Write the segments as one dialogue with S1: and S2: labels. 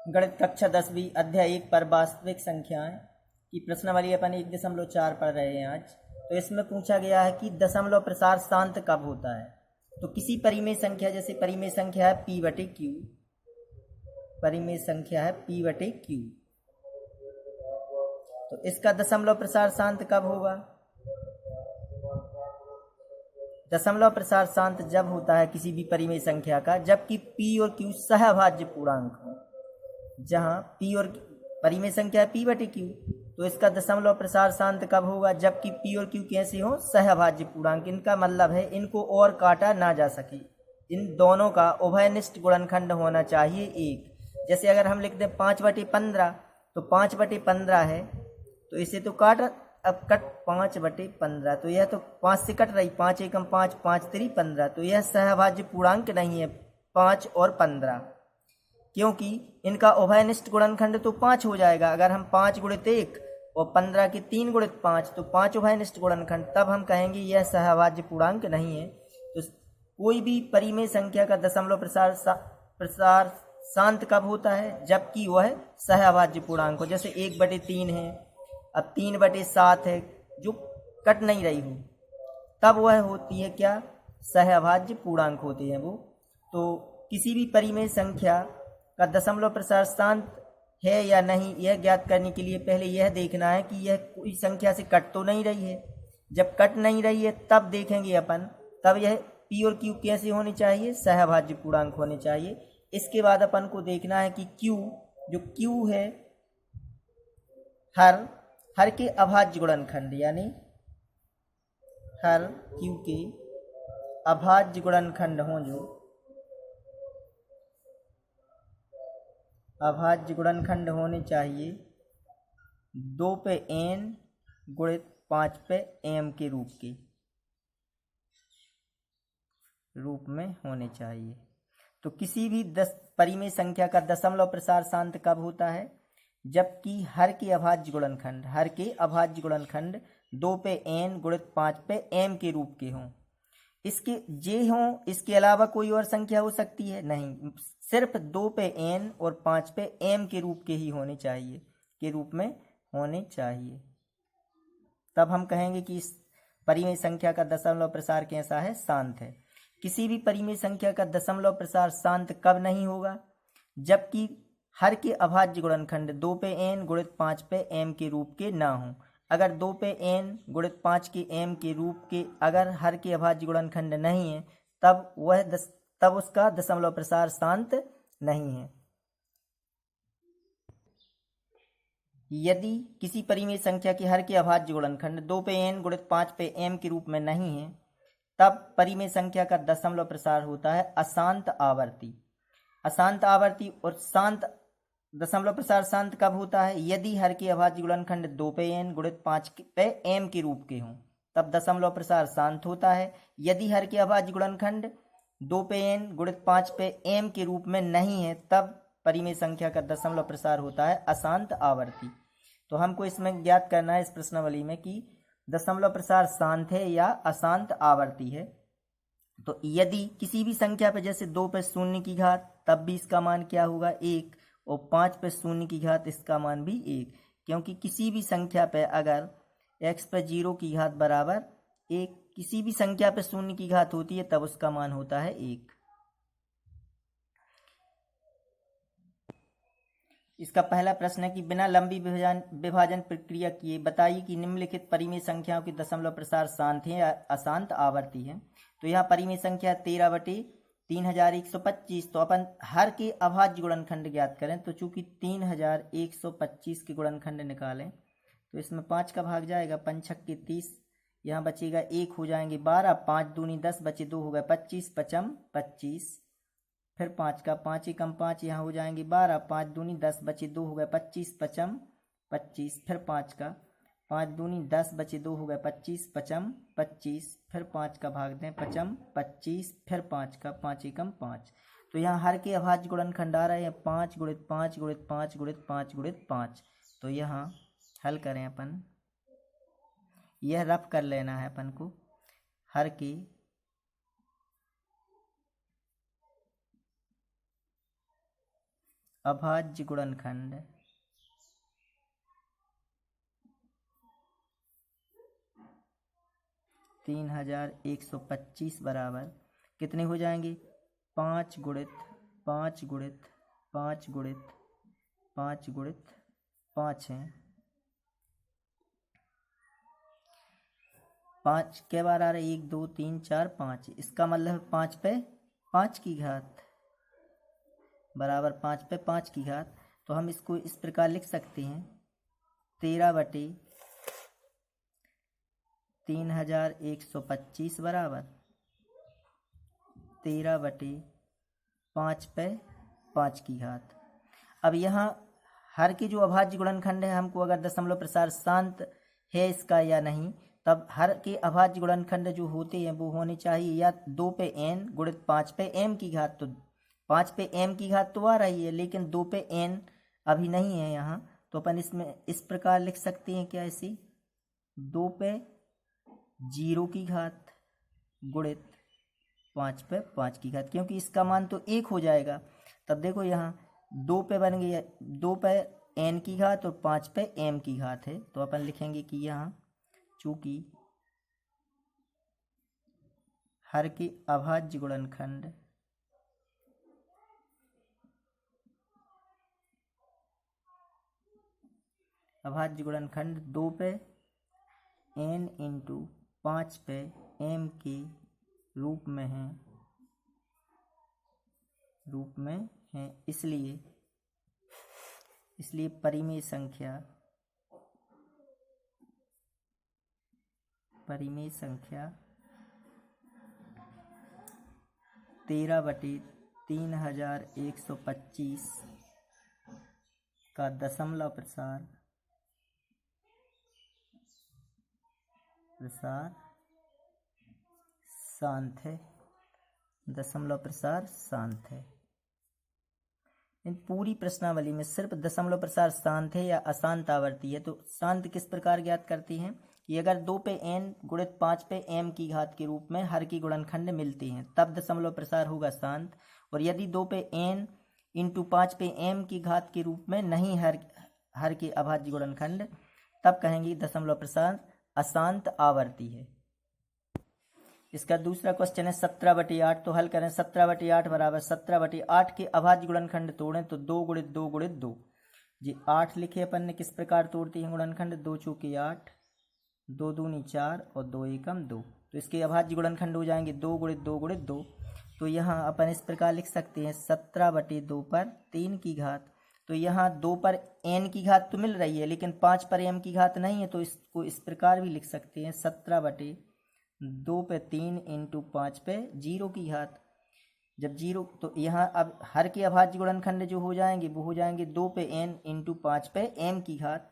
S1: गणित कक्षा 10वीं अध्याय 1 पर वास्तविक संख्याएं की प्रश्नावली अपन 1.4 पढ़ रहे हैं आज। तो इसमें पूछा गया है कि दशमलव प्रसार शांत कब होता है। तो किसी परिमेय संख्या, जैसे परिमेय संख्या है p/q, परिमेय संख्या है p/q, तो इसका दशमलव प्रसार शांत कब होगा। दशमलव प्रसार शांत जब होता है किसी भी परिमेय संख्या का जबकि p और q सहअभाज्य पूर्णांक हो। जहां p और परिमेय संख्या है p/q, तो इसका दशमलव प्रसार शांत कब होगा जबकि p और q कैसे हो, सहअभाज्य पूर्णांक। इनका मतलब है इनको और काटा ना जा सके, इन दोनों का उभयनिष्ठ गुणनखंड होना चाहिए एक। जैसे अगर हम लिख दें 5/15, तो 5/15 है, तो इसे तो काट, अब कट 5/15, तो यह तो 5 से कट रही, 5 एकम 5, 5 3 15, तो यह सहअभाज्य पूर्णांक नहीं है 5 और 15, क्योंकि इनका उभयनिष्ठ गुणनखंड तो 5 हो जाएगा। अगर हम 5 × 1 और 15 के 3 × 5, तो 5 उभयनिष्ठ गुणनखंड, तब हम कहेंगे यह सहअभाज्य पूर्णांक नहीं है। तो कोई भी परिमेय संख्या का दशमलव प्रसार शांत कब होता है जबकि वह सहअभाज्य पूर्णांक हो। जैसे 1/3 है, अब 3/7 है, जो कट नहीं रही हो, तब वह होती है क्या, सहअभाज्य पूर्णांक होते हैं वो। तो किसी भी परिमेय संख्या का दशमलव प्रसार शांत है या नहीं, यह ज्ञात करने के लिए पहले यह देखना है कि यह कोई संख्या से कट तो नहीं रही है। जब कट नहीं रही है तब देखेंगे अपन, तब यह p और q कैसे होने चाहिए, सहअभाज्य पूर्णांक होने चाहिए। इसके बाद अपन को देखना है कि q, जो q है हर के अभाज्य गुणनखंड, यानी हर q के अभाज्य गुणनखंड हों, जो अभाज्य गुणनखंड होने चाहिए 2/n × 5/m के रूप में होने चाहिए। तो किसी भी परिमेय संख्या का दशमलव प्रसार शांत कब होता है जबकि हर के अभाज्य गुणनखंड 2/n × 5/m के रूप के हों। इसके जे हों, इसके अलावा कोई और संख्या हो सकती है नहीं, सिर्फ 2/n और 5/m के रूप के ही होने चाहिए, के रूप में होने चाहिए। तब हम कहेंगे कि इस परिमेय संख्या का दशमलव प्रसार कैसा है, शांत है। किसी भी परिमेय संख्या का दशमलव प्रसार शांत कब नहीं होगा जबकि हर के अभाज्य गुणनखंड 2/n × 5/m के रूप के ना हों। अगर 2/n × 5 के m के रूप के अगर हर के अभाज्य गुणनखंड नहीं है, तब उसका दशमलव प्रसार शांत नहीं है। यदि किसी परिमेय संख्या के हर के अभाज्य गुणनखंड 2/n × 5/m के रूप में नहीं है, तब परिमेय संख्या का दशमलव प्रसार होता है अशांत आवर्ती। अशांत आवर्ती और शांत दशमलव प्रसार शांत कब होता है, यदि हर के अभाज्य गुणनखंड 2/n × 5/m के रूप के हों, तब दशमलव प्रसार शांत होता है। यदि हर के अभाज्य गुणनखंड 2/n × 5/m के रूप में नहीं है, तब परिमेय संख्या का दशमलव प्रसार होता है अशांत आवर्ती। तो हमको इसमें ज्ञात करना है इस प्रश्नावली में कि दशमलव प्रसार शांत है या अशांत आवर्ती है। तो यदि किसी भी संख्या पे, जैसे 2 पे 0 की घात, तब भी इसका मान क्या होगा, 1, और 5 पे 0 की घात, इसका मान भी 1, क्योंकि किसी भी संख्या पे अगर x पे 0 की घात बराबर 1, किसी भी संख्या पे 0 की घात होती है तब उसका मान होता है 1। इसका पहला प्रश्न है कि बिना लंबी विभाजन प्रक्रिया किए बताइए कि निम्नलिखित परिमेय संख्याओं की दशमलव प्रसार शांत है या अशांत आवर्ती है। तो यहाँ परिमेय संख्या 13/3125, तो अपन हर के अभाज्य गुणनखंड ज्ञात करें। तो चूंकि 3125 के गुणनखंड निकालें, तो इसमें 5 का भाग जाएगा, 5 छक्के 30, यहाँ बचेगा 1, हो जाएंगे 12, 5 दूनी 10, बचे 2, हो गए 25, 5 25, फिर 5 का 5 एकम 5, यहाँ हो जाएंगे 12, 5 दूनी 10, बचे 2, हो गए 25, 5 25, फिर 5 का 5 दूनी 10, बचे 2, हो गए 25, 5 25, फिर 5 का भाग दें, 5 25, फिर 5 का 5 एकम 5। तो यहाँ हर के अभाज्य गुणनखंड आ रहे हैं 5 × 5 × 5 × 5 × 5। तो यहाँ हल करें अपन, यह रफ कर लेना है अपन को, हर के अभाज्य गुणनखंड 3125 बराबर कितने हो जाएंगे? 5 गुणित 5 गुणित 5 गुणित 5 गुणित 5 हैं। 5 के बार आ रहा है 1 2 3 4 5, इसका मतलब 5 पे 5 की घात बराबर 5 पे 5 की घात। तो हम इसको इस प्रकार लिख सकते हैं 13/3125 बराबर 13/5 पे 5 की घात। अब यहाँ हर के जो अभाज्य गुणनखंड है, हमको अगर दशमलव प्रसार शांत है इसका या नहीं, तब हर के अभाज्य गुणनखंड जो होते हैं वो होने चाहिए या 2 पे n गुणित 5 पे m की घात। तो 5 पे m की घात तो आ रही है, लेकिन 2 पे n अभी नहीं है यहाँ, तो अपन इसमें इस प्रकार लिख सकते हैं क्या, ऐसी 2 पे 0 की घात गुणित 5 पे 5 की घात, क्योंकि इसका मान तो 1 हो जाएगा। तब देखो यहाँ 2 पे बन गया 2 पे n की घात और 5 पे m की घात है, तो अपन लिखेंगे कि यहाँ चूंकि हर के अभाज्य गुणनखंड अभाज्य गुणनखंड 2 पे n इंटू 5 पे m के रूप में है, इसलिए परिमेय संख्या 13/3125 का दशमलव प्रसार शांत है। दशमलव प्रसार शांत है। इन पूरी प्रश्नावली में सिर्फ दशमलव प्रसार शांत है या अशांत आवर्ती है। तो शांत किस प्रकार ज्ञात करते हैं कि अगर 2 पे n गुणित 5 पे m की घात के रूप में हर की गुणनखंड मिलते हैं तब दशमलव प्रसार होगा शांत, और यदि 2 पे n इंटू 5 पे m की घात के रूप में नहीं हर के अभाज्य गुणनखंड, तब कहेंगे दशमलव प्रसार अशांत आवर्ती है। इसका दूसरा क्वेश्चन है 17/8। तो हल करें 17/8 बराबर 17/8 के अभाज्य गुणनखंड तोड़ें तो 2 गुणित 2 गुणित 2 जी 8 लिखे अपन ने। किस प्रकार तोड़ते हैं गुणनखंड? 2 चौके 8, 2 दूनी 4 और 2 एकम 2। तो इसके अभाज्य गुणनखंड हो जाएंगे 2 गुणित 2 गुणित 2। तो यहाँ अपन इस प्रकार लिख सकते हैं 17/2 पर 3 की घात। तो यहाँ 2 पर n की घात तो मिल रही है, लेकिन 5 पर m की घात नहीं है, तो इसको इस प्रकार भी लिख सकते हैं 17/2 पे 3 इंटू 5 पे 0 की घात। जब 0, तो यहाँ अब हर के अभाज्य गुणनखंड जो हो जाएंगे वो हो जाएंगे 2 पे n इंटू 5 पे m की घात।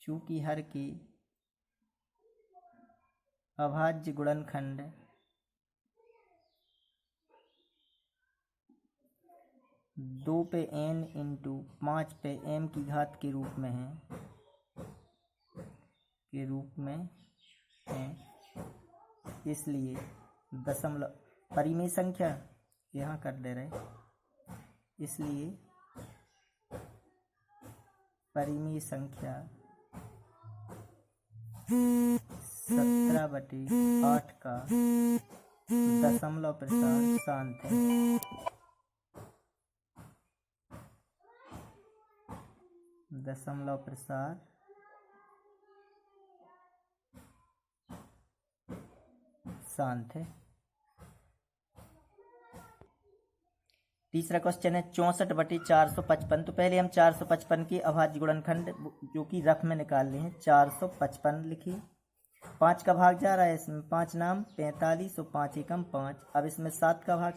S1: चूँकि हर के अभाज्य गुणनखंड दो पे n इंटू 5 पे m की घात के रूप में है, इसलिए दशमलव परिमेय संख्या यहाँ कर दे रहे, इसलिए परिमेय संख्या 17/8 का दशमलव प्रसार शांत है। दशमलव प्रसार शांत है। तीसरा क्वेश्चन है 64/455। तो पहले हम 455 के अभाज्य गुणनखंड जो कि रफ में निकाल लिए हैं। 455 लिखिए, 5 का भाग जा रहा है इसमें, 5 नाम 45 और 5 एकम 5। अब इसमें 7 का भाग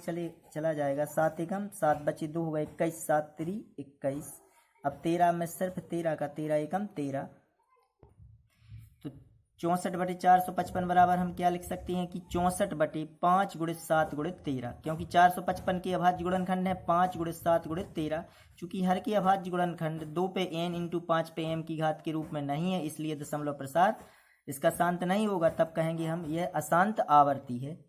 S1: चला जाएगा, 7 एकम 7 बचे 2 हो गए 21, 7 3 21। अब 13 में सिर्फ 13 का 13 एकम 13। तो 64/455 बराबर हम क्या लिख सकते हैं कि 64/5 गुणित 7 गुणित 13, क्योंकि 455 के अभाज्य गुणनखंड है 5 गुणित 7 गुणित 13। चूंकि हर के अभाज्य गुणनखंड 2 पे n इंटू 5 पे m की घात के रूप में नहीं है, इसलिए दशमलव प्रसार इसका शांत नहीं होगा। तब कहेंगे हम यह अशांत आवर्ती है।